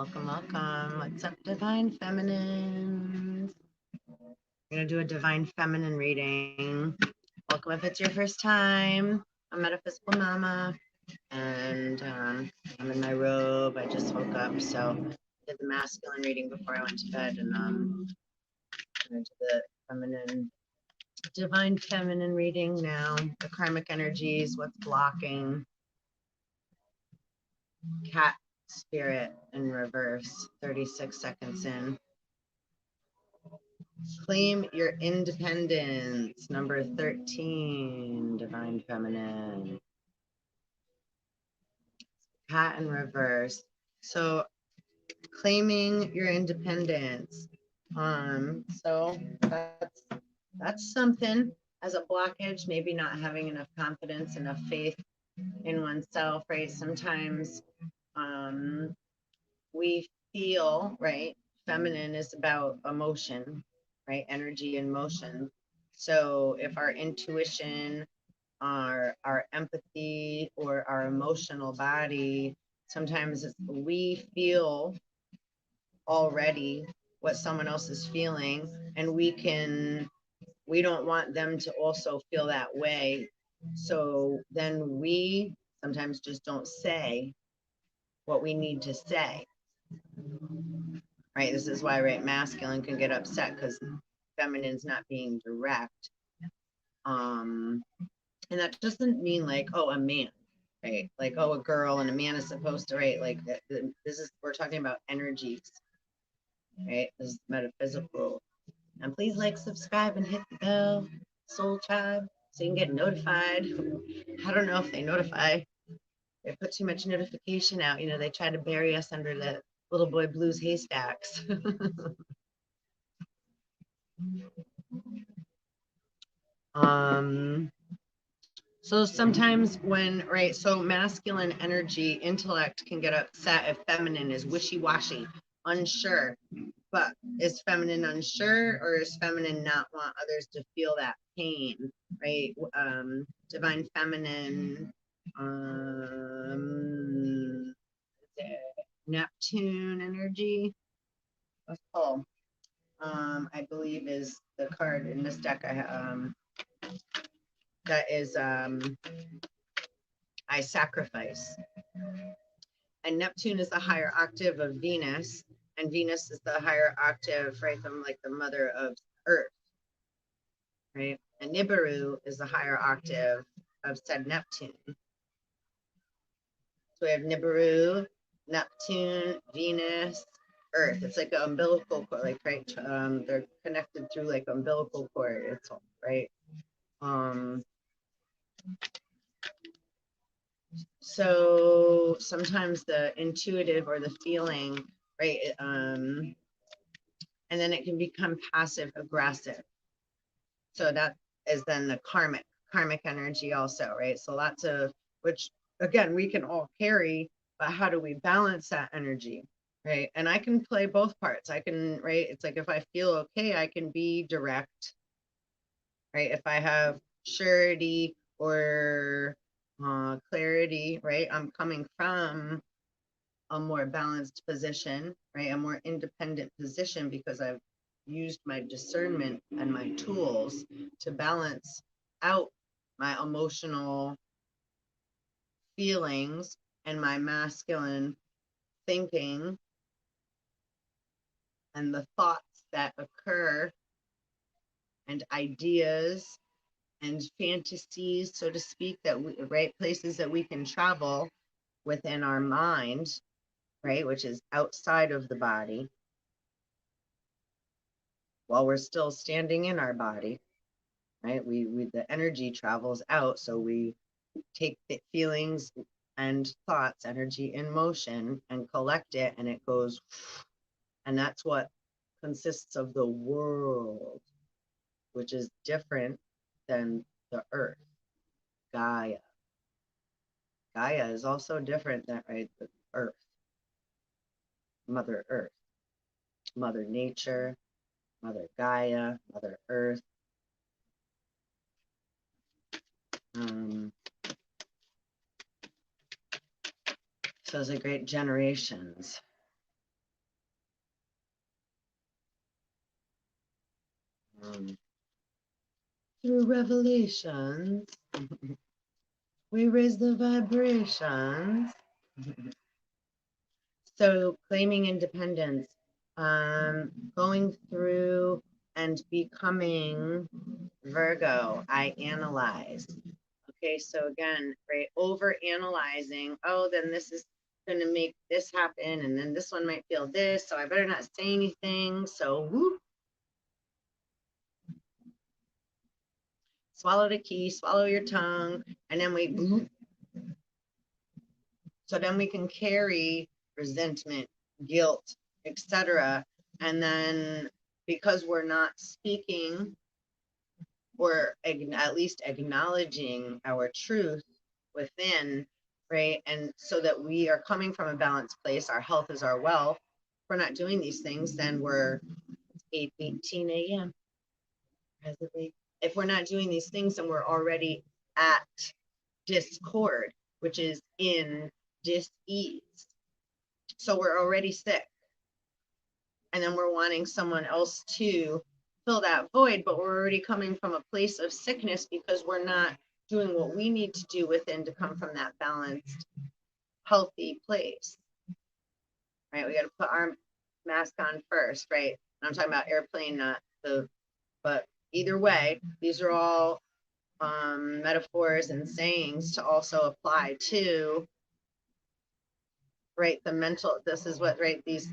Welcome, welcome. What's up, Divine Feminines? We're going to do a Divine Feminine reading. Welcome if it's your first time. I'm Metaphysical Mama, and I'm in my robe. I just woke up, so I did the masculine reading before I went to bed, and I'm going to do the feminine, Divine Feminine reading now. The karmic energies, what's blocking, cat spirit in reverse, 36 seconds in. Claim your independence, number 13, Divine Feminine. Cat in reverse. So claiming your independence. So that's something as a blockage, maybe not having enough confidence, enough faith in oneself, right? Sometimes we feel, right? Feminine is about emotion, right? Energy and motion. So if our intuition, our empathy, or our emotional body, sometimes we feel already what someone else is feeling, and we don't want them to also feel that way. So then we sometimes just don't say what we need to say, right? This is why, right, masculine can get upset because feminine's not being direct. And that doesn't mean like, oh, a man, right? Like, oh, a girl and a man is supposed to, right? Like, this is, we're talking about energies, right? This is metaphysical. And please like, subscribe, and hit the bell, Soul Tribe, so you can get notified. I don't know if they notify. They put too much notification out. You know, they try to bury us under the little boy blues haystacks. So sometimes when, right, so masculine energy, intellect can get upset if feminine is wishy-washy, unsure. But is feminine unsure, or is feminine not want others to feel that pain, right? Divine feminine, Neptune energy. Let's pull. I believe is the card in this deck. That is I sacrifice. And Neptune is the higher octave of Venus, and Venus is the higher octave, right, from like the mother of Earth, right? And Nibiru is the higher octave of said Neptune. So we have Nibiru, Neptune, Venus, Earth. It's like an umbilical cord, like, right? They're connected through like umbilical cord. It's right. So sometimes the intuitive or the feeling, right? And then it can become passive aggressive. So that is then the karmic energy also, right? So lots of, which again, we can all carry, but how do we balance that energy, right? And I can play both parts. I can, right? It's like if I feel okay, I can be direct, right? If I have surety or clarity, right? I'm coming from a more balanced position, right? A more independent position because I've used my discernment and my tools to balance out my emotional feelings and my masculine thinking and the thoughts that occur and ideas and fantasies, so to speak, that we, right, places that we can travel within our mind, right, which is outside of the body, while we're still standing in our body, right? We the energy travels out, so we take the feelings and thoughts, energy in motion, and collect it, and it goes, and that's what consists of the world, which is different than the earth, Gaia. Gaia is also different than, right, the earth, Mother Earth, Mother Nature, Mother Gaia, Mother Earth. So those are great generations. through revelations, we raise the vibrations. So claiming independence, going through and becoming Virgo, I analyze. Okay, so again, right, over analyzing, oh, then this is going to make this happen, and then this one might feel this, so I better not say anything. So, whoop, swallow the key, swallow your tongue, and then we, whoop. So then we can carry resentment, guilt, etc. And then because we're not speaking or at least acknowledging our truth within, right? And so that we are coming from a balanced place, our health is our wealth. If we're not doing these things, then we're 8:18 a.m. presently. If we're not doing these things, then we're already at discord, which is in dis-ease. So we're already sick. And then we're wanting someone else to fill that void, but we're already coming from a place of sickness because we're not doing what we need to do within to come from that balanced, healthy place. Right? We got to put our mask on first, right? And I'm talking about airplane, not the, but either way, these are all metaphors and sayings to also apply to, right, the mental, this is what, right, these,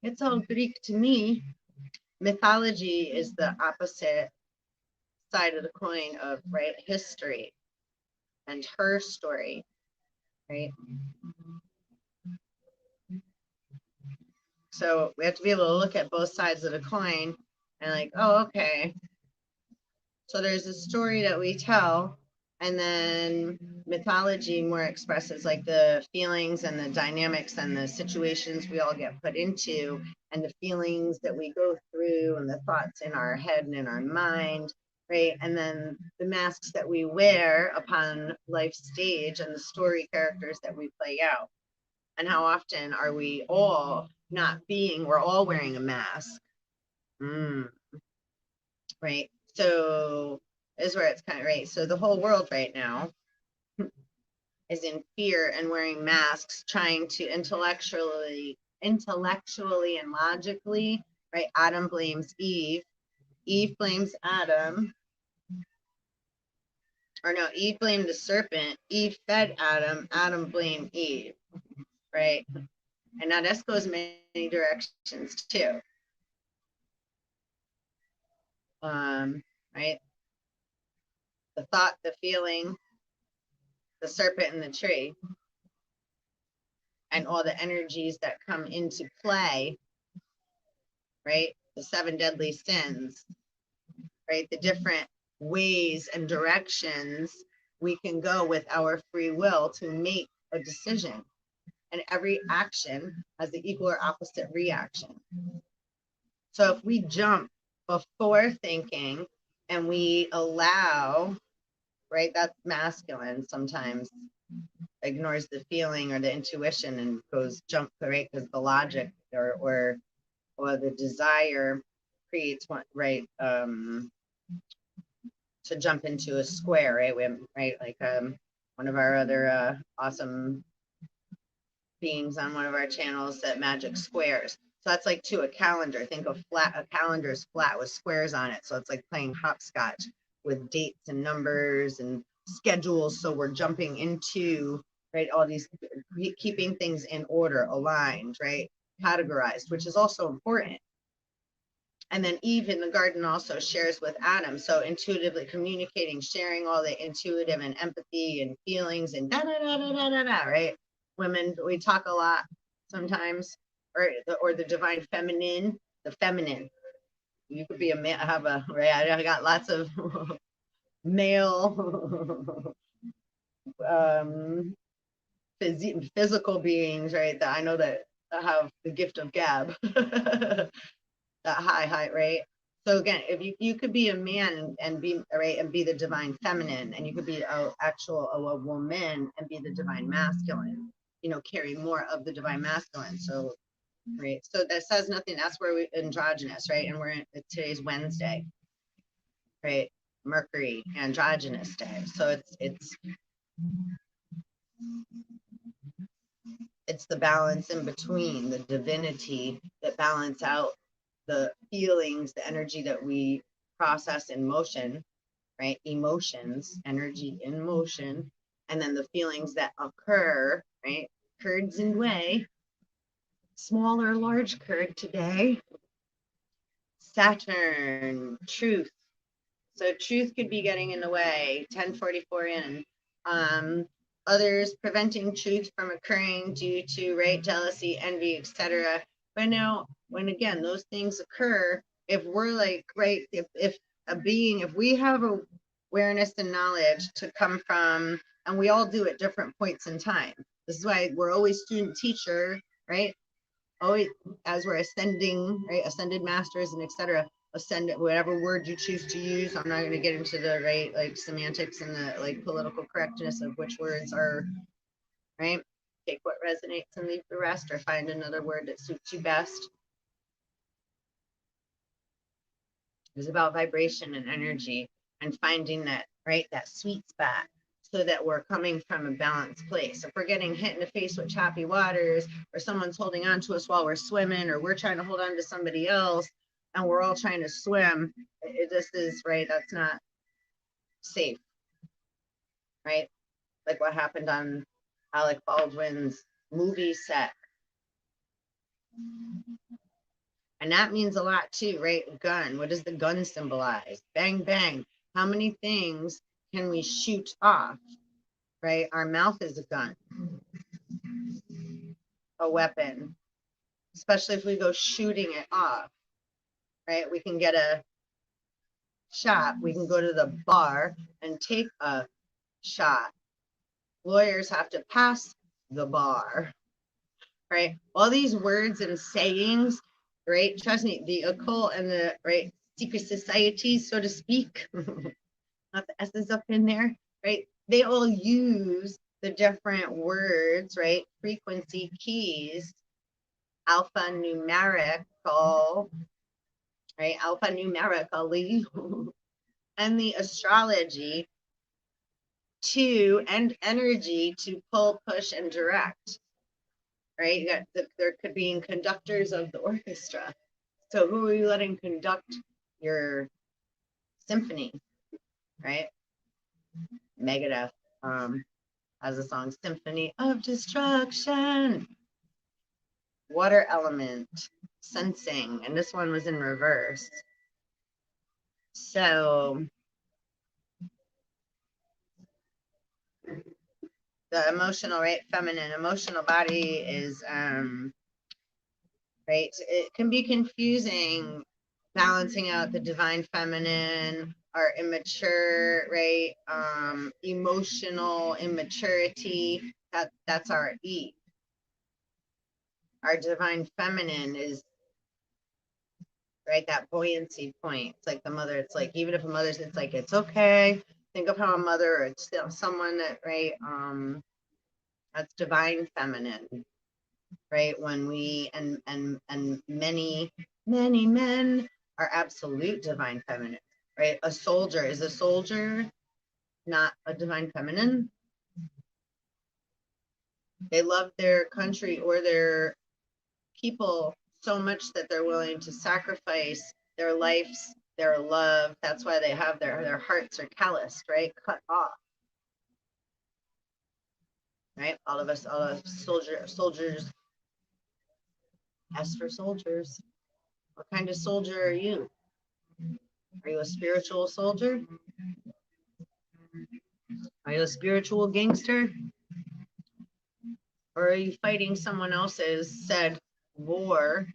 it's all Greek to me. Mythology is the opposite side of the coin of, right, history and her story, right? So we have to be able to look at both sides of the coin and like, oh, okay. So there's a story that we tell, and then mythology more expresses like the feelings and the dynamics and the situations we all get put into, and the feelings that we go through, and the thoughts in our head and in our mind, right? And then the masks that we wear upon life's stage and the story characters that we play out. And how often are we all not being, we're all wearing a mask. Right? So is where it's kind of right. So the whole world right now is in fear and wearing masks, trying to intellectually and logically, right? Adam blames Eve. Eve blames Adam. Or no, Eve blamed the serpent. Eve fed Adam. Adam blamed Eve. Right? And now this goes many directions too. Right? The thought, the feeling, the serpent in the tree, and all the energies that come into play, right? The 7 deadly sins, right? The different ways and directions we can go with our free will to make a decision. And every action has the equal or opposite reaction. So if we jump before thinking and we allow, right, that's masculine sometimes, ignores the feeling or the intuition and goes jump, right, because the logic or the desire creates one, right, to jump into a square, right? We have, right, like one of our other awesome beings on one of our channels that magic squares. So that's like to a calendar. Think of flat, a calendar is flat with squares on it. So it's like playing hopscotch with dates and numbers and schedules. So we're jumping into, right, all these, keeping things in order, aligned, right, categorized, which is also important. And then Eve in the garden also shares with Adam. So intuitively communicating, sharing all the intuitive and empathy and feelings and da da da da da da da, right? Women, we talk a lot sometimes, or the divine feminine, the feminine. You could be a man, have a, right? I got lots of male physical beings, right? That I know that have the gift of gab. That high, right? So again, if you could be a man and be, right, and be the divine feminine, and you could be a woman and be the divine masculine, you know, carry more of the divine masculine. So, right, so that says nothing. That's where we androgynous, right? And we're in today's Wednesday, right? Mercury androgynous day. So it's the balance in between, the divinity that balance out the feelings, the energy that we process in motion, right? Emotions, energy in motion, and then the feelings that occur, right? Curds and way, small or large curd today. Saturn, truth. So truth could be getting in the way, 1044 in. Um, Others preventing truth from occurring due to, right, jealousy, envy, etc. But now, when again, those things occur, if we're like, right, if a being, if we have awareness and knowledge to come from, and we all do at different points in time. This is why we're always student teacher, right? Always, as we're ascending, right, ascended masters and etc. Ascend, whatever word you choose to use. I'm not going to get into the right, like, semantics and the like political correctness of which words are right. Take what resonates and leave the rest, or find another word that suits you best. It's about vibration and energy and finding that, right, that sweet spot, so that we're coming from a balanced place. If we're getting hit in the face with choppy waters, or someone's holding on to us while we're swimming, or we're trying to hold on to somebody else and we're all trying to swim, this is, right, that's not safe, right? Like what happened on Alec Baldwin's movie set. And that means a lot too, right? Gun. What does the gun symbolize? Bang, bang. How many things can we shoot off, right? Our mouth is a gun, a weapon, especially if we go shooting it off, right? We can get a shot. We can go to the bar and take a shot. Lawyers have to pass the bar, right? All these words and sayings, right? Trust me, the occult and the, right, secret societies, so to speak, not the S's up in there, right? They all use the different words, right? Frequency keys, alphanumerical, right? Alphanumerically, and the astrology to, and energy to pull, push, and direct, right? You got there could be conductors of the orchestra. So who are you letting conduct your symphony, right? Megadeth has a song, Symphony of Destruction. Water element, sensing, and this one was in reverse. So the emotional, right, feminine, emotional body is right, it can be confusing balancing out the divine feminine, our immature, right, emotional immaturity. That's our E. Our divine feminine is, right, that buoyancy point. It's like the mother. It's like, even if a mother's, it's like, it's okay. Think of how a mother, or it's still someone that, right, that's divine feminine, right? When we, and many men are absolute divine feminine, right? A soldier, is a soldier not a divine feminine? They love their country or their people so much that they're willing to sacrifice their lives, their love. That's why they have their hearts are calloused, right? Cut off. Right? All of us soldiers. As for soldiers, what kind of soldier are you? Are you a spiritual soldier? Are you a spiritual gangster? Or are you fighting someone else's said war?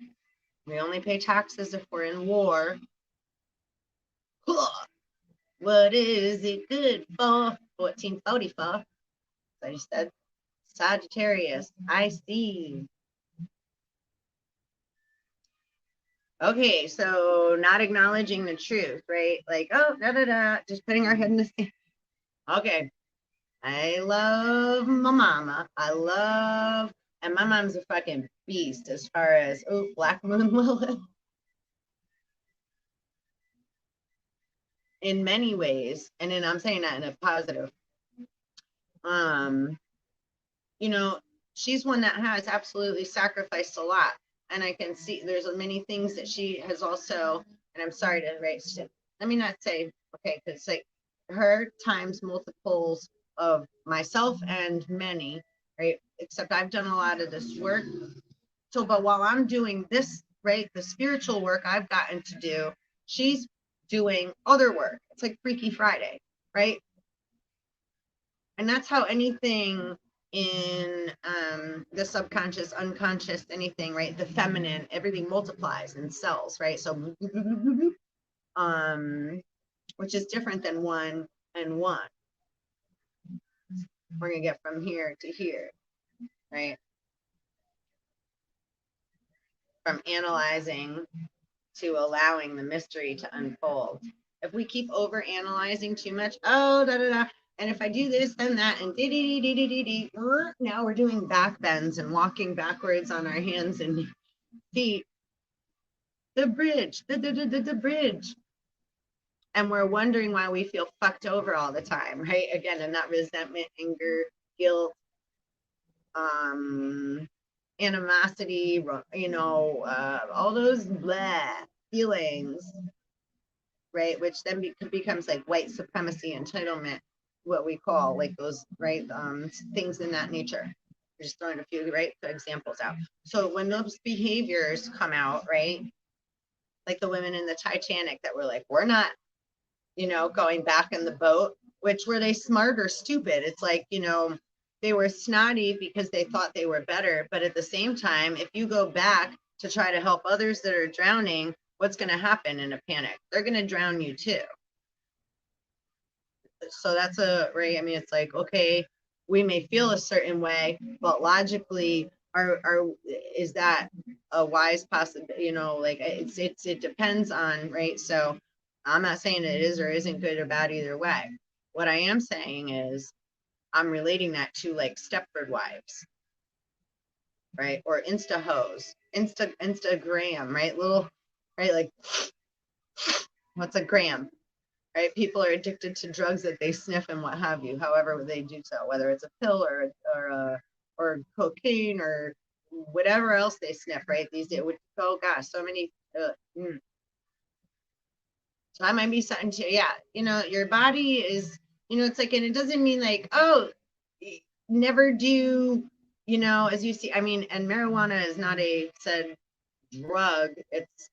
We only pay taxes if we're in war. What is it good for? 1444. I just said Sagittarius. I see. Okay, so not acknowledging the truth, right? Like, oh, just putting our head in the sand. Okay, I love my mama. And my mom's a fucking beast as far as, Black Moon Lilith. in many ways, and then I'm saying that in a positive. You know, she's one that has absolutely sacrificed a lot, and I can see there's many things that she has also. And I'm sorry to let me not say okay, because like her times multiples of myself and many, right? Except I've done a lot of this work. So, but while I'm doing this, right, the spiritual work I've gotten to do, she's doing other work. It's like Freaky Friday, right? And that's how anything in the subconscious, unconscious, anything, right? The feminine, everything multiplies in cells, right? So, which is different than one and one. We're gonna get from here to here, right? From analyzing to allowing the mystery to unfold. If we keep over analyzing too much, oh, da da da, and if I do this, then that, and now we're doing back bends and walking backwards on our hands and feet. The bridge, the bridge. And we're wondering why we feel fucked over all the time, right? Again, and that resentment, anger, guilt, animosity, all those blah feelings, right? Which then becomes like white supremacy, entitlement, what we call like those, right? Things in that nature. Just throwing a few, right, examples out. So when those behaviors come out, right, like the women in the Titanic that were like, we're not, going back in the boat, which were they smart or stupid? It's like, they were snotty because they thought they were better. But at the same time, if you go back to try to help others that are drowning, what's going to happen in a panic? They're going to drown you too. So that's right. I mean, it's like, okay, we may feel a certain way, but logically, is that a wise possibility? Like it depends on, right? So I'm not saying it is or isn't good or bad either way. What I am saying is I'm relating that to like Stepford wives, right? Or Insta hoes, Instagram, right? Right? Like, what's a gram? Right? People are addicted to drugs that they sniff and what have you, however they do so, whether it's a pill or cocaine or whatever else they sniff, right? These days, oh gosh, so many. So that might be something to, yeah, your body is, it's like, and it doesn't mean like, oh, never do, as you see, I mean, and marijuana is not a said drug. It's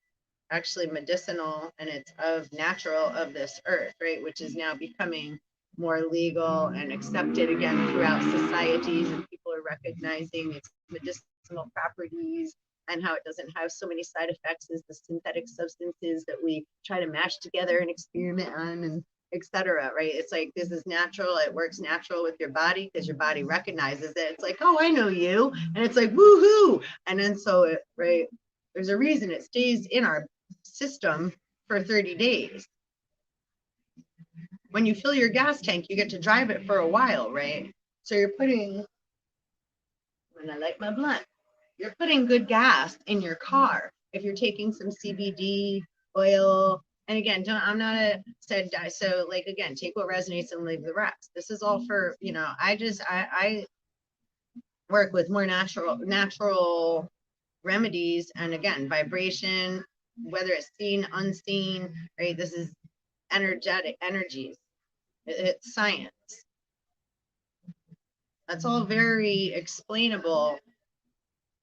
actually medicinal and it's of natural of this earth, right? Which is now becoming more legal and accepted again throughout societies, and people are recognizing its medicinal properties and how it doesn't have so many side effects as the synthetic substances that we try to mash together and experiment on, and etc. Right? It's like this is natural. It works natural with your body because your body recognizes it. It's like, oh, I know you, and it's like woohoo, and then so it, right? There's a reason it stays in our system for 30 days. When you fill your gas tank, you get to drive it for a while, right? So you're putting, and I like my blunt, you're putting good gas in your car. If you're taking some CBD oil, and again, I'm not a said die. So like, again, take what resonates and leave the rest. This is all for, I work with more natural remedies. And again, vibration, whether it's seen, unseen, right? This is energetic energies. It's science. That's all very explainable,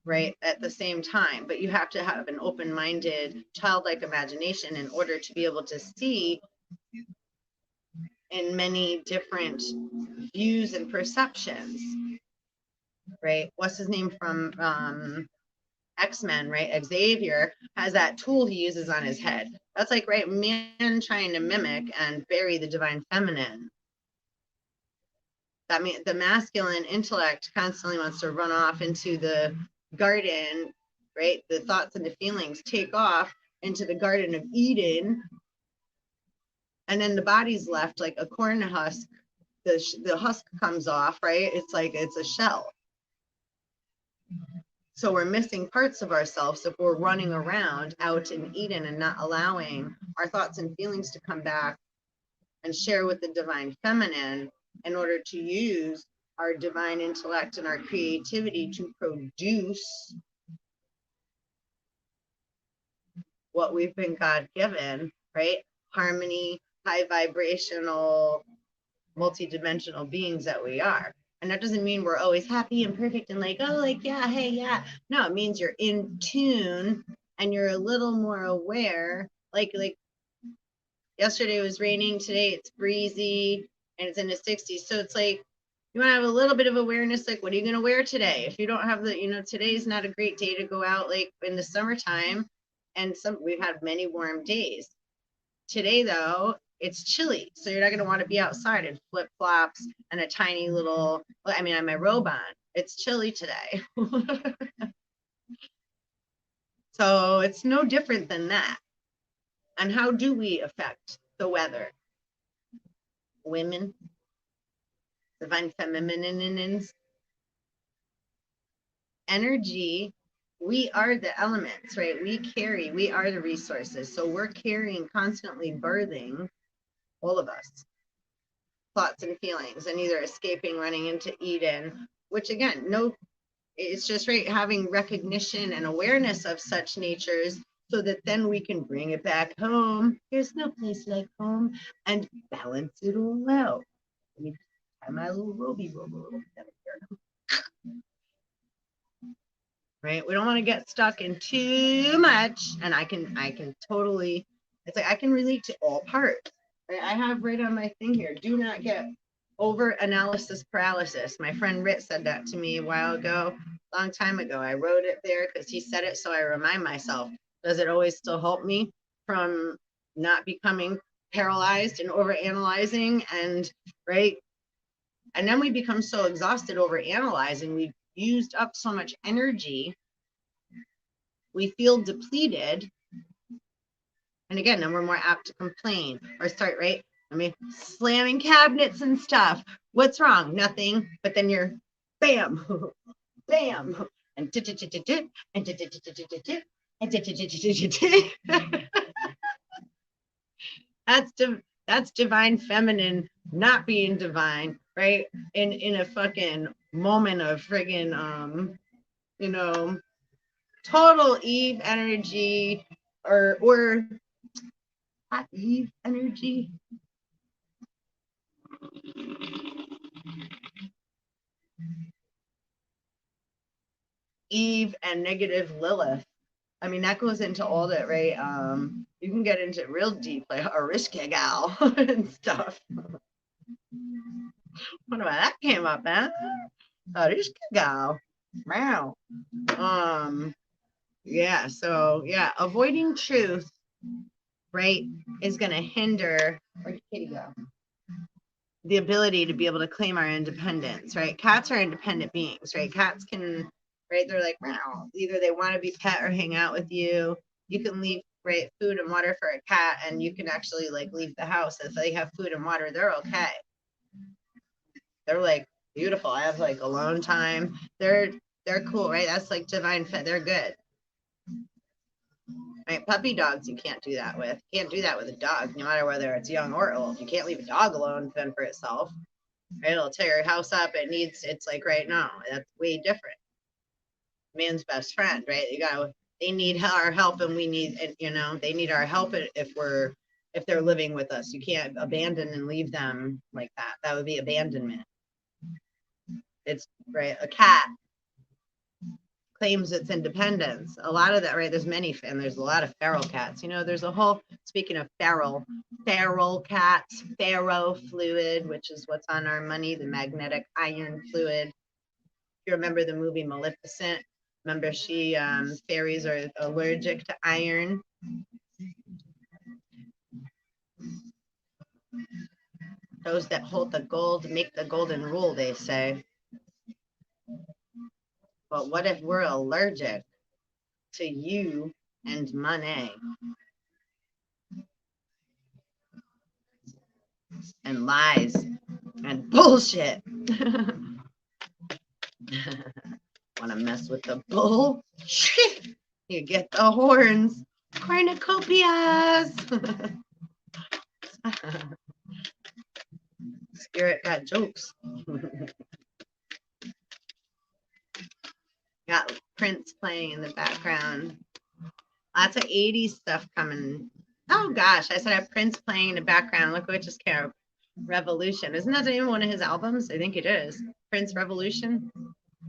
right, at the same time. But you have to have an open-minded, childlike imagination in order to be able to see in many different views and perceptions, right? What's his name from X-Men, right? Xavier has that tool he uses on his head. That's like, right, man trying to mimic and bury the divine feminine. That means the masculine intellect constantly wants to run off into the garden, right? The thoughts and the feelings take off into the Garden of Eden. And then the body's left like a corn husk. The husk comes off, right? It's like it's a shell. So we're missing parts of ourselves if we're running around out in Eden and not allowing our thoughts and feelings to come back and share with the divine feminine in order to use our divine intellect and our creativity to produce what we've been God given, right? Harmony, high vibrational, multidimensional beings that we are. And that doesn't mean we're always happy and perfect and like, oh, like, yeah, hey, yeah. No, it means you're in tune and you're a little more aware. Like yesterday it was raining, today it's breezy and it's in the 60s. So it's like, you want to have a little bit of awareness, like, what are you going to wear today? If you don't have the, today's not a great day to go out, like in the summertime, and we've had many warm days. Today, though, it's chilly, so you're not going to want to be outside in flip-flops and a tiny little, I mean, I have my robe on. It's chilly today. So it's no different than that. And how do we affect the weather? Women, divine feminines, energy, we are the elements, right? We are the resources. So we're carrying, constantly birthing, all of us, thoughts and feelings, and either escaping, running into Eden, which again, it's just right, having recognition and awareness of such natures so that then we can bring it back home. There's no place like home, and balance it all out. Let me tie my little roby robe a little bit here. Right? We don't want to get stuck in too much. And I can totally, it's like I can relate to all parts. Right? I have right on my thing here, do not get over analysis paralysis. My friend Rit said that to me a while ago, long time ago. I wrote it there because he said it, so I remind myself. Does it always still help me from not becoming paralyzed and over analyzing? And right, and then we become so exhausted over analyzing, we've used up so much energy, we feel depleted, and again, then we're more apt to complain or start, right, I mean, slamming cabinets and stuff. What's wrong? Nothing. But then you're bam, bam, and that's divine feminine not being divine, right? In a fucking moment of friggin' total Eve energy, or not Eve energy. Eve and negative Lilith. I mean, that goes into all that, right? You can get into real deep, like a risky gal and stuff. Wonder why that came up, man. A risky gal. Wow. Yeah, so yeah, avoiding truth, right, is gonna hinder, where'd Kitty go? The ability to be able to claim our independence, right? Cats are independent beings, right? Cats can, right, they're like, wow, either they want to be pet or hang out with you. You can leave, right, food and water for a cat, and you can actually like leave the house. If they have food and water, they're okay. They're like, beautiful. I have like alone time. They're cool, right? That's like divine fit. They're good. Right? Puppy dogs, you can't do that with. You can't do that with a dog, no matter whether it's young or old. You can't leave a dog alone fend for itself. Right? It'll tear your house up. It's like right now. That's way different. Man's best friend, right? They need our help, and we need, they need our help if they're living with us. You can't abandon and leave them like that. That would be abandonment. It's right. A cat claims its independence. A lot of that, right? There's a lot of feral cats. There's a whole, speaking of feral cats, ferro fluid, which is what's on our money, the magnetic iron fluid. If you remember the movie Maleficent, remember fairies are allergic to iron. Those that hold the gold make the golden rule, they say. But what if we're allergic to you and money and lies and bullshit? Want to mess with the bull? You get the horns. Cornucopias. Spirit got jokes. Got Prince playing in the background. Lots of 80s stuff coming. Oh gosh, I said I have Prince playing in the background. Look what just came. Revolution. Isn't that even one of his albums? I think it is. Prince Revolution.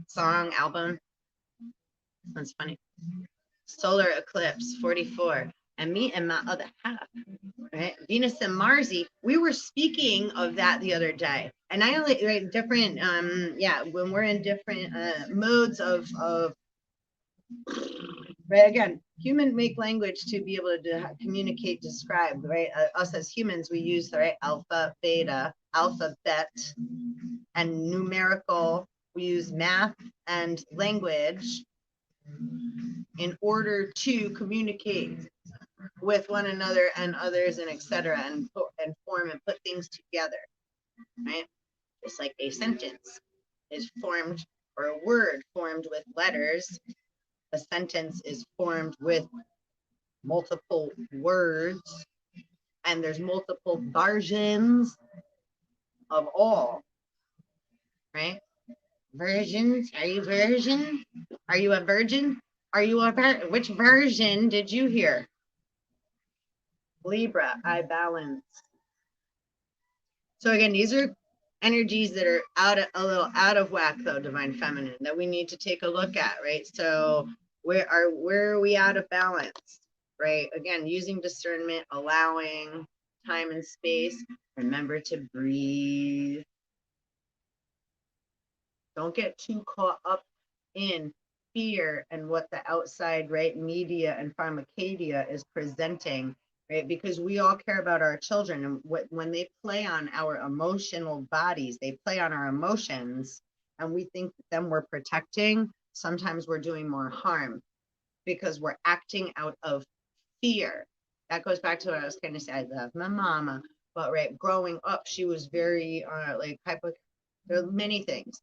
Song, album. That's funny. Solar eclipse 44. And me and my other half. Right? Venus and Marsy. We were speaking of that the other day. And I only right, different when we're in different modes of right, again, human make language to be able to communicate, describe, right? Us as humans, we use the right alpha, beta, alphabet, and numerical. We use math and language in order to communicate with one another and others and etc. and form and put things together, right? Just like a sentence is formed, or a word formed with letters. A sentence is formed with multiple words, and there's multiple versions of all, right? Versions. Are you virgin? Are you a virgin? Are you a which version did you hear? Libra, I balance. So again, these are energies that are a little out of whack, though, divine feminine, that we need to take a look at, right? So where are we out of balance, right? Again, using discernment, allowing time and space. Remember to breathe. Don't get too caught up in fear and what the outside, right, media and pharmacadia is presenting, right? Because we all care about our children, and when they play on our emotional bodies, they play on our emotions, and we think that them we're protecting. Sometimes we're doing more harm because we're acting out of fear. That goes back to what I was going to say. I love my mama, but right, growing up, she was very like there are many things.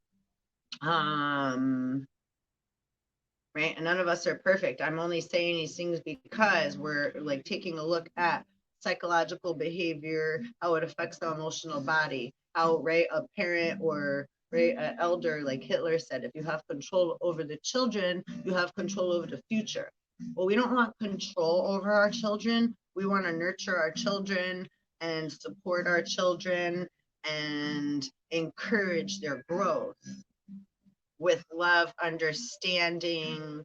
Right, and none of us are perfect. I'm only saying these things because we're like taking a look at psychological behavior, how it affects the emotional body, how, right, a parent or right, an elder, like Hitler said, if you have control over the children, you have control over the future. Well, we don't want control over our children. We want to nurture our children and support our children and encourage their growth with love, understanding,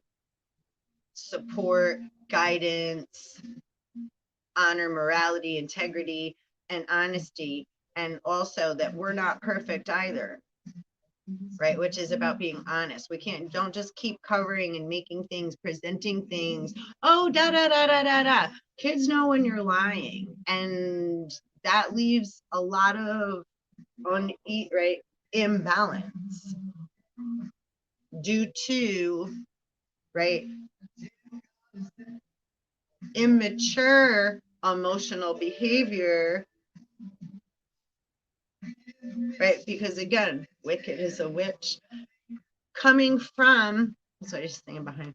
support, guidance, honor, morality, integrity, and honesty. And also that we're not perfect either, right? Which is about being honest. Don't just keep covering and making things, presenting things. Oh, da, da, da, da, da, da. Kids know when you're lying. And that leaves a lot of imbalance due to, right, immature emotional behavior, right? Because again, wicked is a witch coming from, that's what you're saying behind,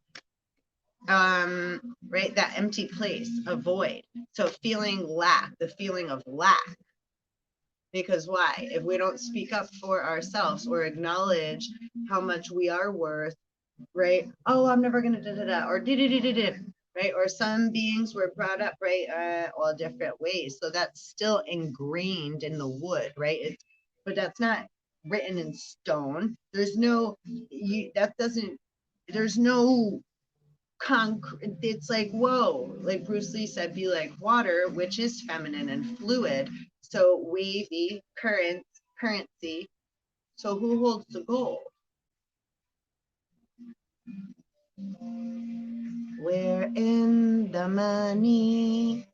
right, that empty place, a void. So feeling lack, the feeling of lack. Because why? If we don't speak up for ourselves or acknowledge how much we are worth, right? Oh, I'm never gonna da-da-da, or da-da-da-da-da, right? Or some beings were brought up, right, all different ways. So that's still ingrained in the wood, right? But that's not written in stone. There's no, there's no concrete. It's like, whoa, like Bruce Lee said, be like water, which is feminine and fluid. So wavy, currency. So who holds the gold? We're in the money.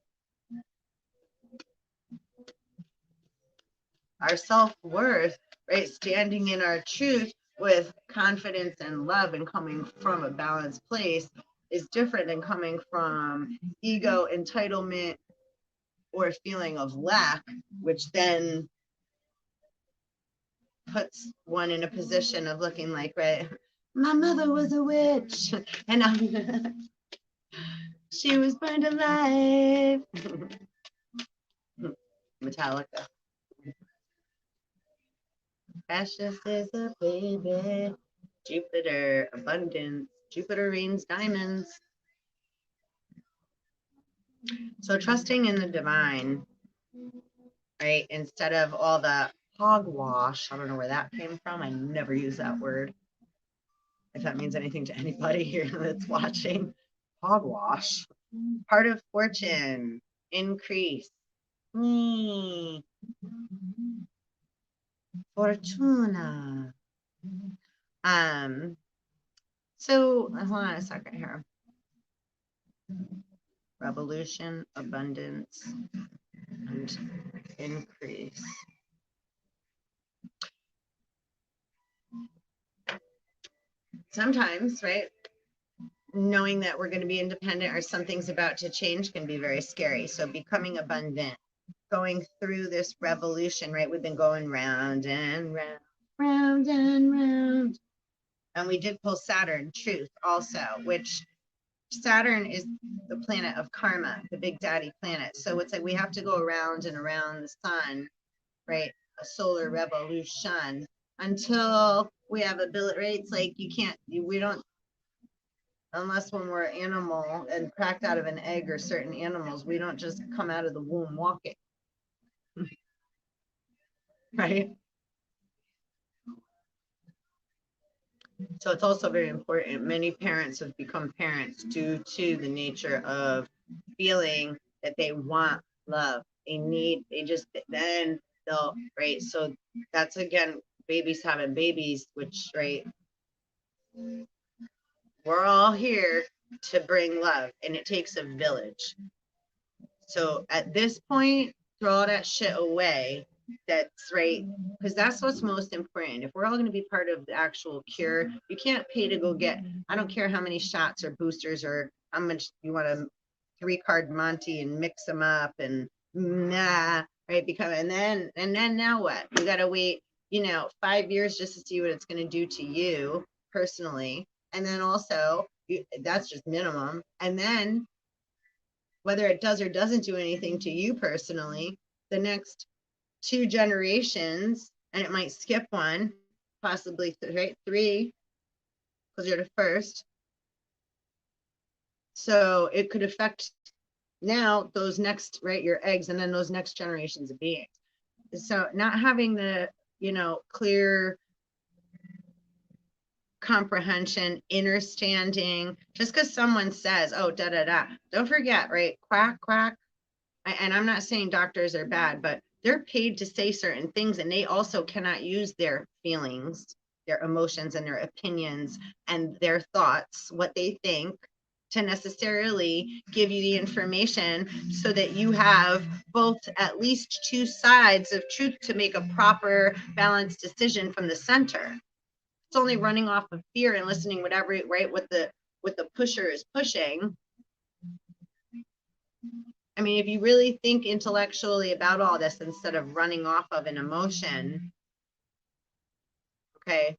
Our self-worth, right? Standing in our truth with confidence and love and coming from a balanced place is different than coming from ego, entitlement, or a feeling of lack, which then puts one in a position of looking like, right, my mother was a witch and she was burned alive. Metallica. Precious is a baby. Jupiter, abundance. Jupiter rains diamonds. So trusting in the divine, right? Instead of all the hogwash. I don't know where that came from. I never use that word. If that means anything to anybody here that's watching. Hogwash. Part of fortune. Increase. Fortuna. So hold on a second here. Revolution, abundance, and increase. Sometimes, right, knowing that we're going to be independent or something's about to change can be very scary. So becoming abundant, going through this revolution, right? We've been going round and round, round and round. And we did pull Saturn, truth also, which Saturn is the planet of karma, the big daddy planet. So it's like we have to go around and around the sun, right? A solar revolution until we have ability, right? It's like you can't, we don't, unless when we're animal and cracked out of an egg or certain animals, we don't just come out of the womb walking, right? So it's also very important. Many parents have become parents due to the nature of feeling that they want love. They need, they just, then they'll, right? So that's again, babies having babies, which, right? We're all here to bring love, and it takes a village. So at this point, throw all that shit away. That's right, because that's what's most important. If we're all going to be part of the actual cure, you can't pay to go get, I don't care how many shots or boosters or how much you want to 3-card Monty and mix them up and nah, right? Because and then now what? You got to wait, 5 years just to see what it's going to do to you personally, and then also that's just minimum, and then whether it does or doesn't do anything to you personally, the next 2 generations, and it might skip one, possibly 3, because you're the first. So it could affect now those next, right, your eggs, and then those next generations of beings. So not having the, clear comprehension, understanding, just because someone says, oh, da da da, don't forget, right? Quack, quack. And I'm not saying doctors are bad, but they're paid to say certain things, and they also cannot use their feelings, their emotions, and their opinions and their thoughts, what they think, to necessarily give you the information so that you have both at least 2 sides of truth to make a proper balanced decision from the center. It's only running off of fear and listening whatever, right, what the pusher is pushing. I mean, if you really think intellectually about all this instead of running off of an emotion, okay,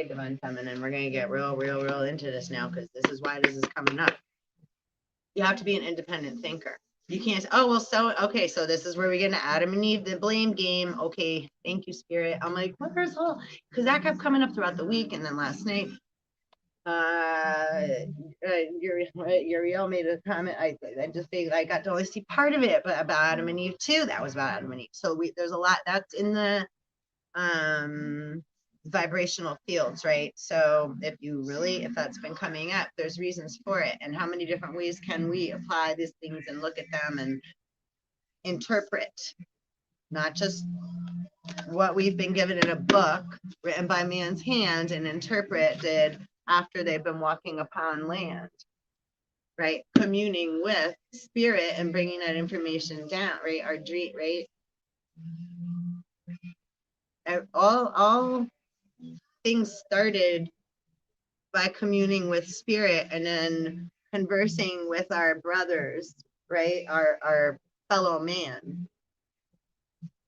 divine feminine, we're going to get real into this now, because this is why this is coming up. You have to be an independent thinker. You can't say, oh, well, so, okay, so this is where we get into Adam and Eve, the blame game. Okay, thank you, Spirit. I'm like, where's all, because that kept coming up throughout the week, and then last night, Uriel made a comment. I just think I got to only see part of it, but about Adam and Eve too. That was about Adam and Eve. So there's a lot that's in the vibrational fields, right? So if that's been coming up, there's reasons for it. And how many different ways can we apply these things and look at them and interpret, not just what we've been given in a book written by man's hand and interpreted after they've been walking upon land, right? Communing with spirit and bringing that information down, right? Our dream, right? All things started by communing with spirit and then conversing with our brothers, right? Our fellow man.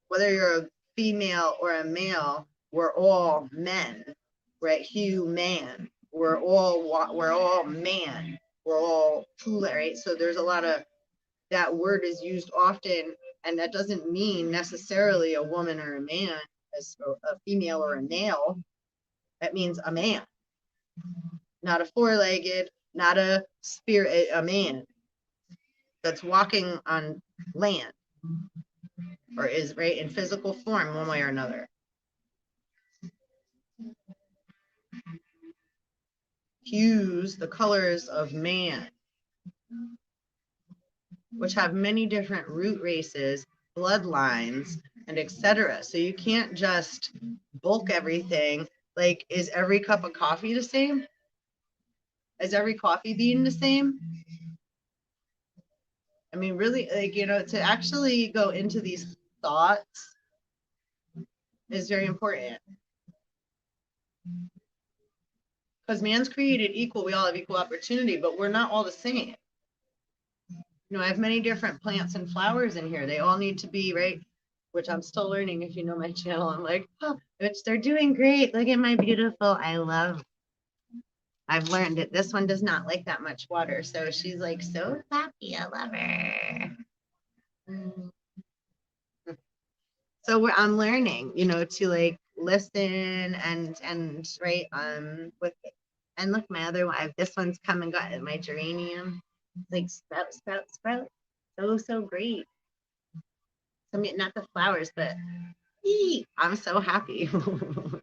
Whether you're a female or a male, we're all men, right? Human. We're all man. We're all, right? So there's a lot of, that word is used often And that doesn't mean necessarily a woman or a man, as a female or a male. That means a man, not a four-legged, not a spirit, a man that's walking on land or is right in physical form one way or another. Hues, the colors of man, which have many different root races, bloodlines, and etc. So you can't just bulk everything. Like, is every cup of coffee the same? Is every coffee bean the same? I mean, really, like, to actually go into these thoughts is very important. Because man's created equal, we all have equal opportunity, but we're not all the same. I have many different plants and flowers in here. They all need to be, right? Which I'm still learning. If you know my channel, I'm like, oh, which they're doing great. Look at my beautiful, I've learned that this one does not like that much water. So she's like so happy. I love her. So I'm learning, to like listen and right with it. And look, my other one, this one's come and got my geranium. Like sprout, sprout, sprout. So great. I mean, not the flowers, but I'm so happy. So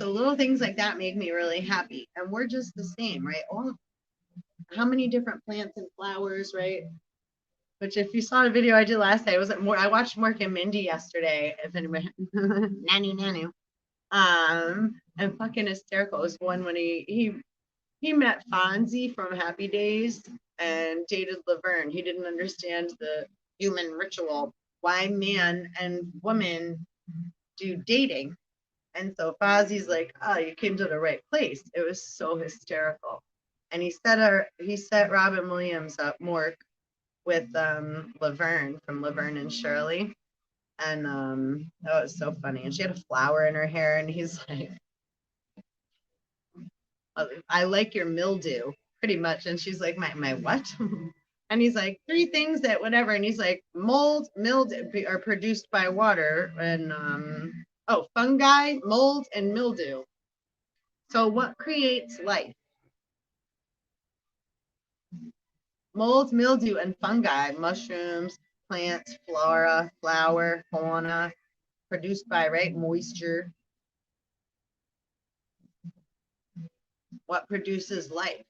little things like that make me really happy. And we're just the same, right? How many different plants and flowers, right? Which, if you saw the video I did last night, I watched Mork and Mindy yesterday. If anybody, nanu. And fucking hysterical. It was one when he met Fonzie from Happy Days and dated Laverne. He didn't understand the human ritual, why man and woman do dating. And so Fozzie's like, oh, you came to the right place. It was so hysterical. And he set Robin Williams up, Mork, with Laverne from Laverne and Shirley. And that was so funny. And she had a flower in her hair, and he's like, I like your mildew, pretty much. And she's like, my what? And he's like, 3 things that whatever. And he's like, mold, mildew are produced by water, and fungi, mold, and mildew. So what creates life? Mold, mildew, and fungi, mushrooms, plants, flora, flower, fauna, produced by, right, moisture. What produces life?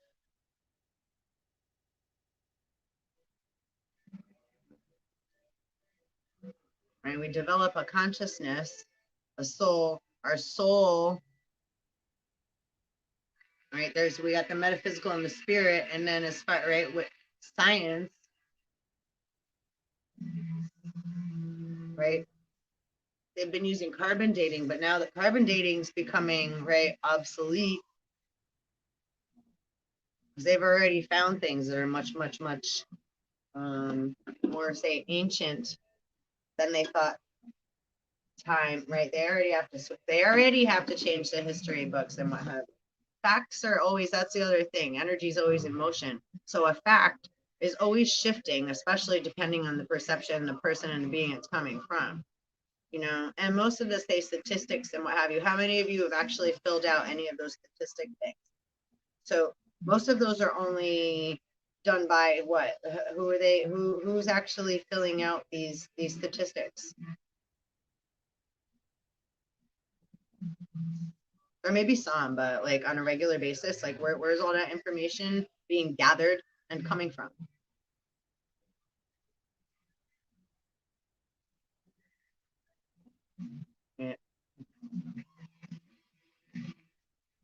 Right, we develop a consciousness, a soul, our soul. Right, we got the metaphysical and the spirit, and then as far, right, with science, right, they've been using carbon dating, but now the carbon dating is becoming, right, obsolete, because they've already found things that are much more, say, ancient than they thought time, right? They already have to change the history books and what have you. Facts are always, that's the other thing. Energy is always in motion. So a fact is always shifting, especially depending on the perception, the person and the being it's coming from. And most of this, say, statistics and what have you. How many of you have actually filled out any of those statistic things? So most of those are only done by what? Who are they? Who's actually filling out these statistics? Or maybe some, but like on a regular basis, like where's all that information being gathered and coming from? Yeah.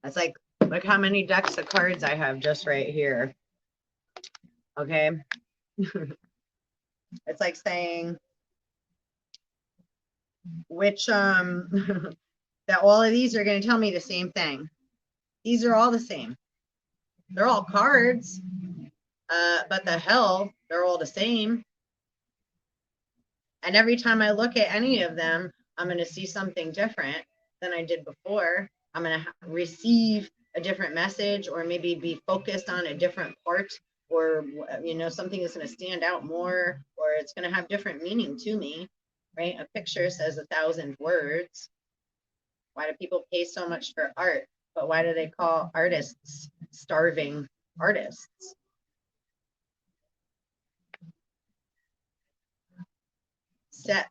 That's like, look how many decks of cards I have just right here. Okay. It's like saying which that all of these are going to tell me the same thing. These are all the same. They're all cards, but the hell, they're all the same. And every time I look at any of them, I'm going to see something different than I did before. I'm going to receive a different message, or maybe be focused on a different part or, you know, something is going to stand out more, or it's going to have different meaning to me, right? A picture says 1,000 words. Why do people pay so much for art? But why do they call artists starving artists? Set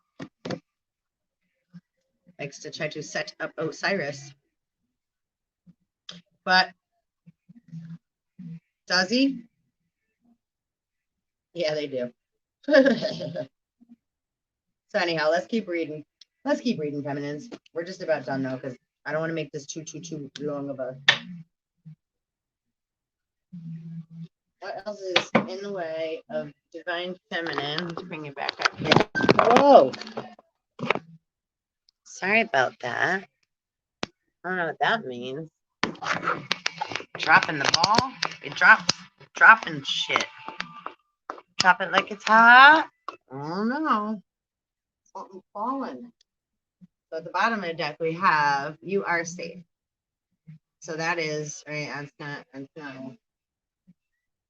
likes to try to set up Osiris, but does he? Yeah, they do. So anyhow, let's keep reading. Let's keep reading, feminines. We're just about done though, because I don't want to make this too long of a. What else is in the way of divine feminine? Let's bring it back up here. Whoa! Sorry about that. I don't know what that means. Dropping the ball? It dropping shit. Drop it like it's hot. Oh no. Something falling. So at the bottom of the deck we have you are safe. So that is right. That's not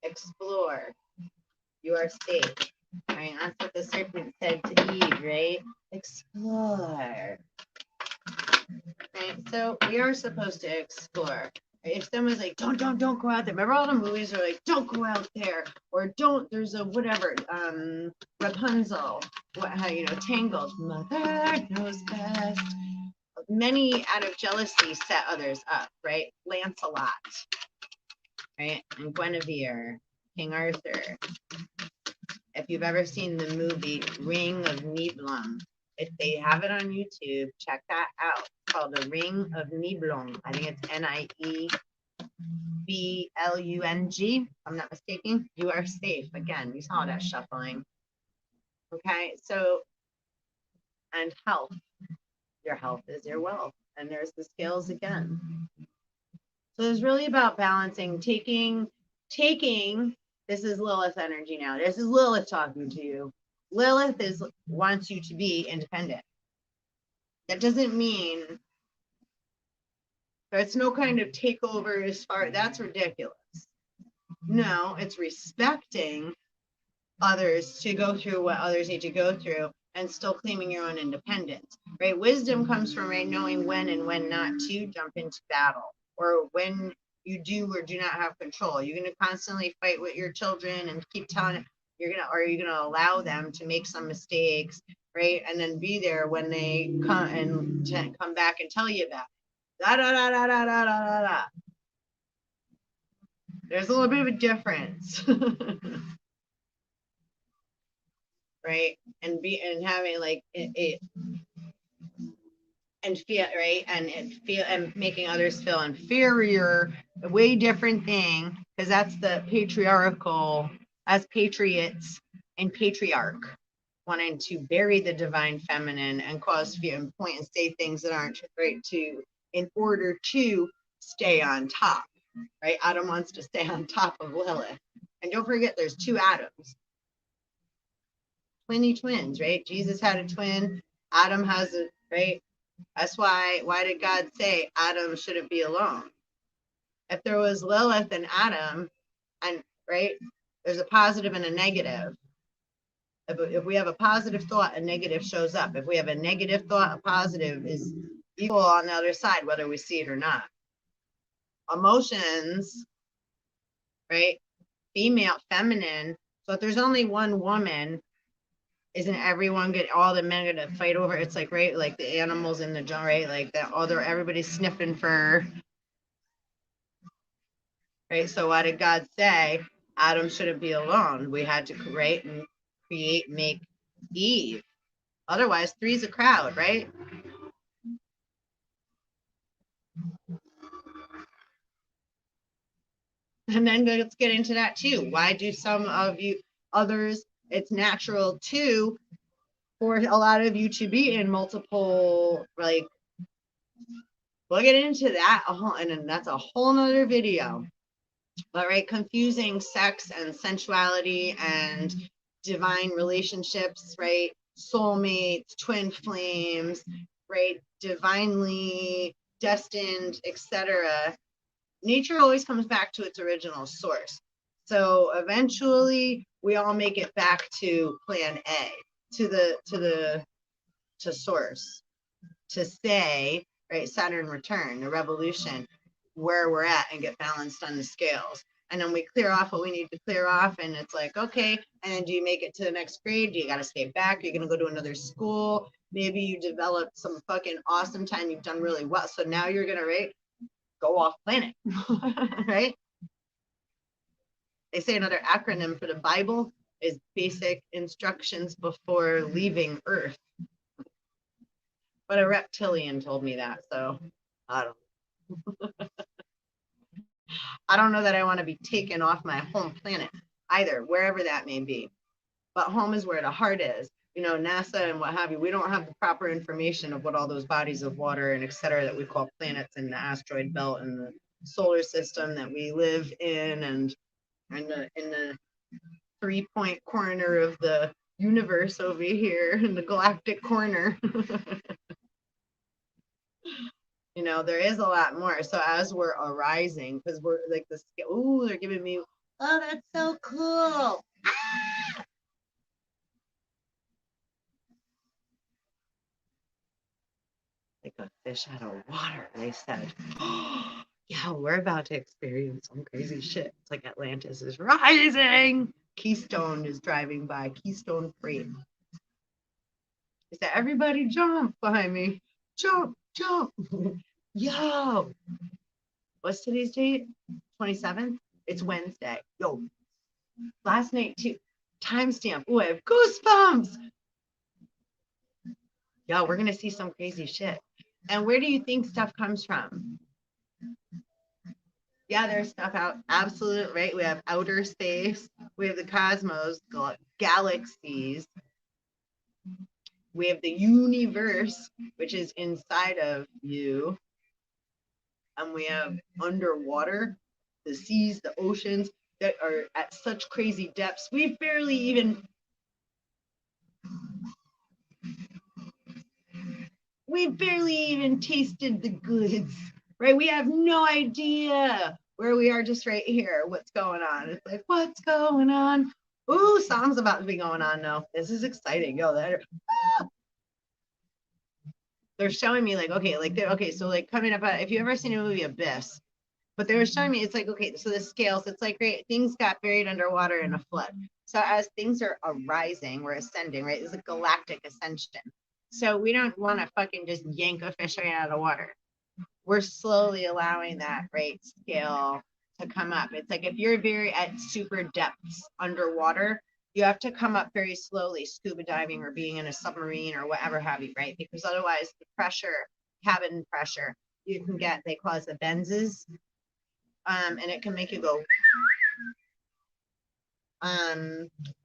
explore. You are safe. Right. That's what the serpent said to Eve, right? Explore. Right. So we are supposed to explore. If someone's like, don't go out there. Remember all the movies are like, don't go out there, or don't. There's a whatever, Rapunzel, how Tangled. Mother knows best. Many out of jealousy set others up, right? Lancelot, right, and Guinevere, King Arthur. If you've ever seen the movie Ring of Nibelung, if they have it on YouTube, check that out. It's called The Ring of Nibelung. I think it's Nibelung. If I'm not mistaken. You are safe. Again, you saw that shuffling. Okay, so, and health. Your health is your wealth. And there's the scales again. So it's really about balancing, taking. This is Lilith energy now. This is Lilith talking to you. Lilith wants you to be independent. That doesn't mean there's no kind of takeover as far. That's ridiculous. No, it's respecting others to go through what others need to go through and still claiming your own independence, right? Wisdom comes from knowing when and when not to jump into battle, or when you do or do not have control. You're going to constantly fight with your children and keep telling it are you going to allow them to make some mistakes, right? And then be there when they come back and tell you about it. Da, da, da, da, da, da, da, da. There's a little bit of a difference. Right, and having like it and feel right, and making others feel inferior, a way different thing, because that's the patriarchal, as patriots and patriarch wanting to bury the divine feminine and cause fear and point and say things that aren't right in order to stay on top, right? Adam wants to stay on top of Lilith, and don't forget there's two Adams. Twins, right? Jesus had a twin. Adam has a, right? That's why did God say Adam shouldn't be alone? If there was Lilith and Adam, and right, there's a positive and a negative. If we have a positive thought, a negative shows up. If we have a negative thought, a positive is equal on the other side, whether we see it or not. Emotions, right? Female, feminine. So if there's only one woman, isn't everyone get all the men gonna fight over? It's like, right, like the animals in the jungle, right? Like that, everybody's sniffing fur, right? So why did God say Adam shouldn't be alone? We had to create, make Eve. Otherwise, three's a crowd, right? And then let's get into that too. Why do some of you others? It's natural too for a lot of you to be in multiple, like, we'll get into that and that's a whole nother video. But right, confusing sex and sensuality and divine relationships, right? Soulmates, twin flames, right? Divinely destined, etc. Nature always comes back to its original source. So eventually we all make it back to plan A, to source, to say, right, Saturn return, the revolution, where we're at and get balanced on the scales. And then we clear off what we need to clear off. And it's like, okay, and then do you make it to the next grade? Do you got to stay back? You're going to go to another school. Maybe you developed some fucking awesome time. You've done really well. So now you're going to, right, go off planet, right? They say another acronym for the Bible is basic instructions before leaving Earth. But a reptilian told me that, so I don't know that I want to be taken off my home planet either, wherever that may be. But home is where the heart is. You know, NASA and what have you, we don't have the proper information of what all those bodies of water and et cetera that we call planets in the asteroid belt and the solar system that we live in, and in the 3-point corner of the universe over here in the galactic corner. You know, there is a lot more. So as we're arising, because we're like this, oh, they're giving me, oh, that's so cool. Ah! Like a fish out of water, they said. Oh, yeah, we're about to experience some crazy shit. It's like Atlantis is rising. Keystone is driving by. Keystone Freight. Is that everybody jump behind me? Jump, jump. Yo, what's today's date? 27th? It's Wednesday. Yo, last night too. Timestamp. Oh, I have goosebumps. Yo, we're gonna see some crazy shit. And where do you think stuff comes from? Yeah, there's stuff out. Absolute, right? We have outer space. We have the cosmos, galaxies. We have the universe, which is inside of you. And we have underwater, the seas, the oceans that are at such crazy depths. We've barely even tasted the goods, right? We have no idea where we are just right here. What's going on? It's like, what's going on? Ooh, something's about to be going on now. This is exciting. Yo, they're showing me like, okay, so like coming up, if you ever seen a movie Abyss, but they were showing me, it's like, okay, so the scales, it's like, great, things got buried underwater in a flood. So as things are arising, we're ascending, right? It's a galactic ascension. So we don't want to fucking just yank a fish right out of the water. We're slowly allowing that, right, scale to come up. It's like if you're very at super depths underwater, you have to come up very slowly, scuba diving or being in a submarine or whatever have you, right? Because otherwise the pressure, cabin pressure, you can get, they call it the benzes, and it can make you go,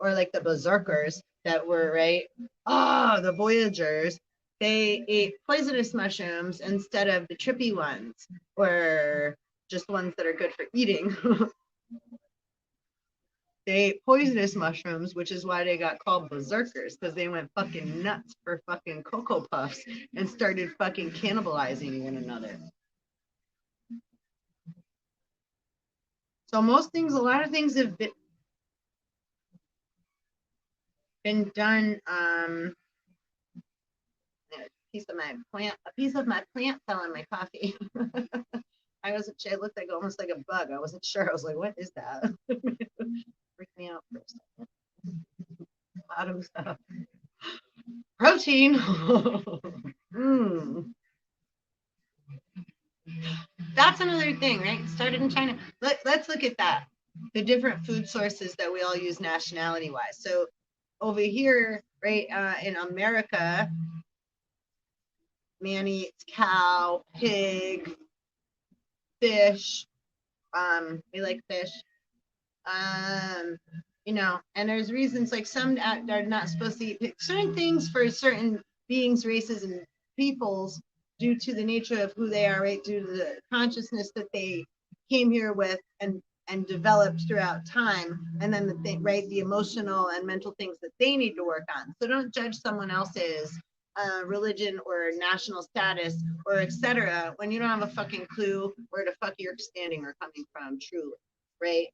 or like the berserkers that were, right? Oh, the Voyagers, they ate poisonous mushrooms instead of the trippy ones, or just ones that are good for eating. They ate poisonous mushrooms, which is why they got called berserkers, because they went fucking nuts for fucking Cocoa Puffs and started fucking cannibalizing one another. So most things, a lot of things have been done. A piece of my plant fell in my coffee. I wasn't sure. It looked like almost like a bug. I wasn't sure. I was like, what is that? Freak me out for a second. Bottom stuff. Protein. That's another thing, right? Started in China. Let's look at that. The different food sources that we all use nationality wise. So over here, right, in America, man eats cow, pig, fish. We like fish. You know, and there's reasons like some are not supposed to eat certain things for certain beings, races, and peoples due to the nature of who they are, right? Due to the consciousness that they came here with and developed throughout time, and then the thing, right, the emotional and mental things that they need to work on. So don't judge someone else's religion or national status or etc. when you don't have a fucking clue where the fuck you're standing or coming from, truly, right?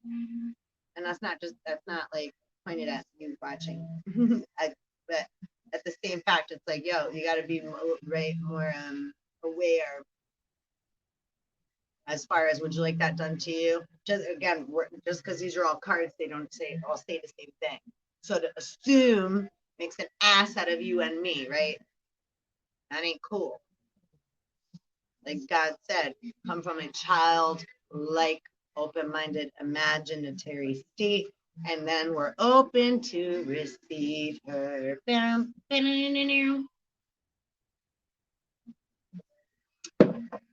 And that's not like pointed at you watching. But at the same fact, it's like, yo, you got to be more aware as far as would you like that done to you? Just again, just because these are all cards, they don't all say the same thing. So to assume makes an ass out of you and me, right? That ain't cool. Like God said, come from a child-like, open-minded, imaginatory state, and then we're open to receive her.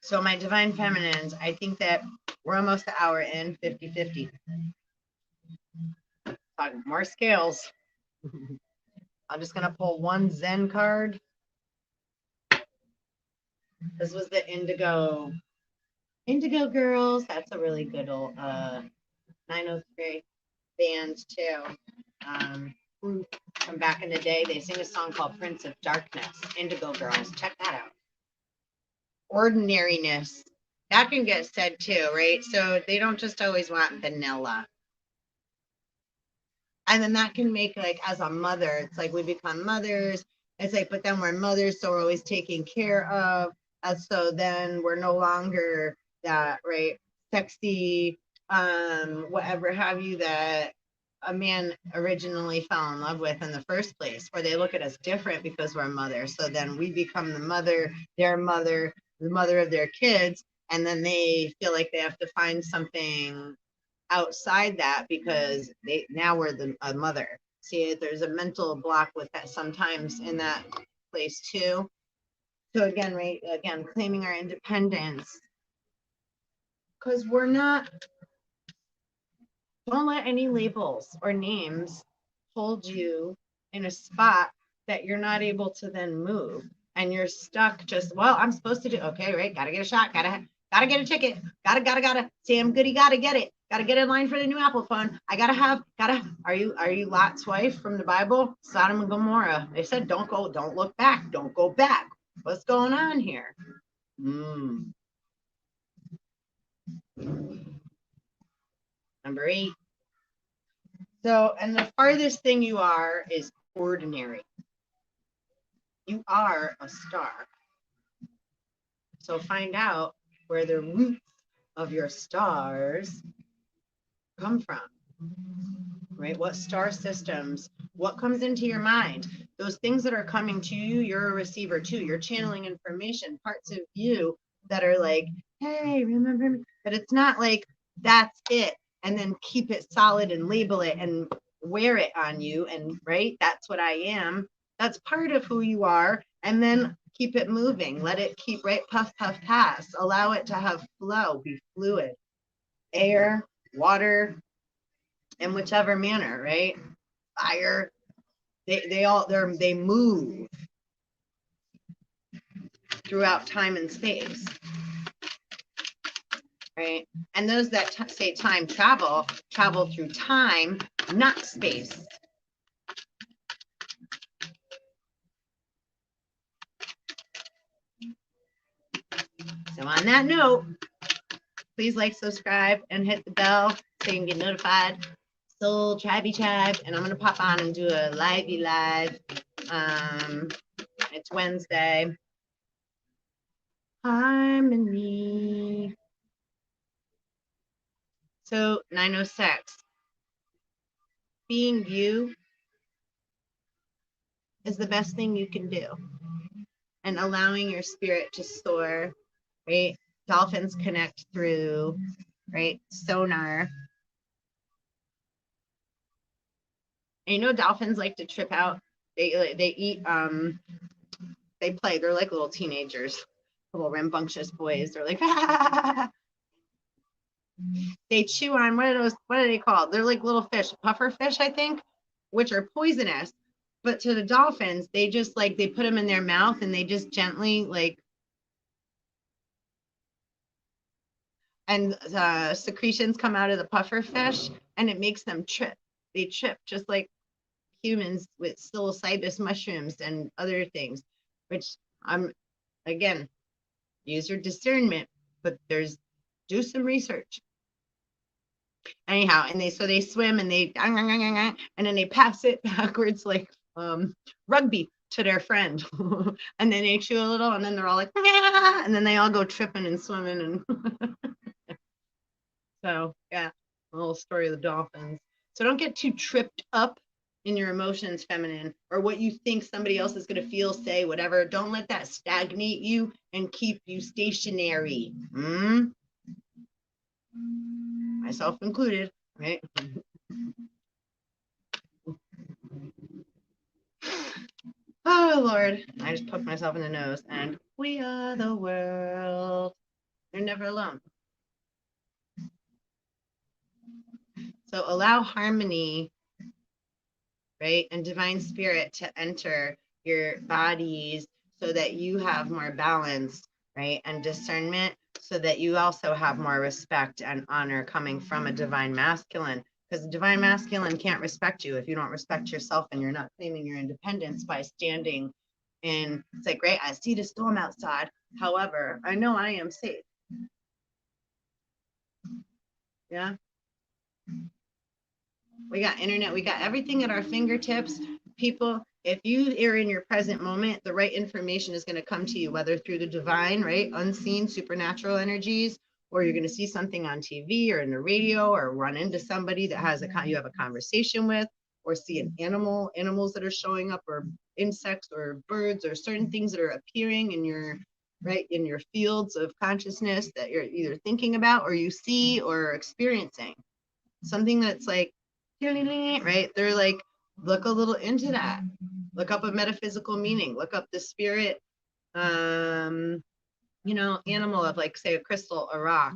So my divine feminines, I think that we're almost an hour in, 50-50. More scales. I'm just gonna pull one Zen card. This was the Indigo Girls. That's a really good old 903 band too. From back in the day, they sing a song called Prince of Darkness. Indigo Girls. Check that out. Ordinariness. That can get said too, right? So they don't just always want vanilla. And then that can make, like, as a mother, it's like we become mothers. It's like, but then we're mothers, so we're always taking care of. And so then we're no longer that, right, sexy, whatever have you, that a man originally fell in love with in the first place, where they look at us different because we're mothers. So then we become the mother, their mother, the mother of their kids, and then they feel like they have to find something outside that because now we're a mother. See, there's a mental block with that sometimes in that place too. So again, right, again, claiming our independence, because we're not, don't let any labels or names hold you in a spot that you're not able to then move, and you're stuck just, well, I'm supposed to do, okay, right, gotta get a shot, gotta get a ticket, gotta Sam Goody, gotta get it, gotta get in line for the new Apple phone. I are you Lot's wife from the Bible? Sodom and Gomorrah. They said, don't look back, don't go back. What's going on here? Number 8. So, and the farthest thing you are is ordinary. You are a star. So find out where the roots of your stars come from, right? What star systems, what comes into your mind? Those things that are coming to you, you're a receiver too. You're channeling information, parts of you that are like, hey, remember me? But it's not like that's it. And then keep it solid and label it and wear it on you. And right, that's what I am. That's part of who you are. And then keep it moving. Let it keep, right, puff, puff, pass. Allow it to have flow, be fluid. Air, water, in whichever manner, right? Fire, they move throughout time and space, right? And those that say time travel through time, not space. So on that note, please like, subscribe, and hit the bell so you can get notified. Soul Tribey Tribe, and I'm gonna pop on and do a livey live. It's Wednesday. Harmony. So 906. Being you is the best thing you can do. And allowing your spirit to soar, right? Dolphins connect through, right, sonar. And you know, dolphins like to trip out. They eat, they play. They're like little teenagers, little rambunctious boys. They're like, they chew on, what are they called? They're like little fish, puffer fish, I think, which are poisonous. But to the dolphins, they just like, they put them in their mouth and they just gently like, and secretions come out of the puffer fish and it makes them trip. They trip just like humans with psilocybus mushrooms and other things, which again, use your discernment, but do some research. Anyhow, and they swim and they and then they pass it backwards like rugby to their friend. And then they chew a little and then they're all like and then they all go tripping and swimming and so yeah, a little story of the dolphins. So don't get too tripped up in your emotions, feminine, or what you think somebody else is going to feel, say, whatever. Don't let that stagnate you and keep you stationary. Myself included, right? Oh, Lord. I just poked myself in the nose. And we are the world. You're never alone. So allow harmony, right? And divine spirit to enter your bodies so that you have more balance, right? And discernment so that you also have more respect and honor coming from a divine masculine. Because the divine masculine can't respect you if you don't respect yourself and you're not claiming your independence by standing in, it's like, great, I see the storm outside. However, I know I am safe. Yeah. We got internet, we got everything at our fingertips. People, if you are in your present moment, the right information is going to come to you, whether through the divine, right? Unseen supernatural energies, or you're going to see something on TV or in the radio, or run into somebody that has you have a conversation with, or see an animals that are showing up, or insects or birds, or certain things that are appearing in your right in your fields of consciousness that you're either thinking about or you see or experiencing. Something that's like right? They're like, look a little into that. Look up a metaphysical meaning. Look up the spirit, animal of like, say, a crystal, a rock,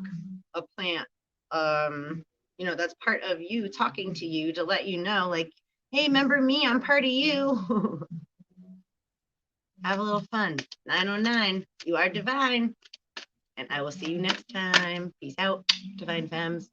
a plant. That's part of you talking to you to let you know, like, hey, remember me? I'm part of you. Have a little fun. 909, you are divine. And I will see you next time. Peace out, divine femmes.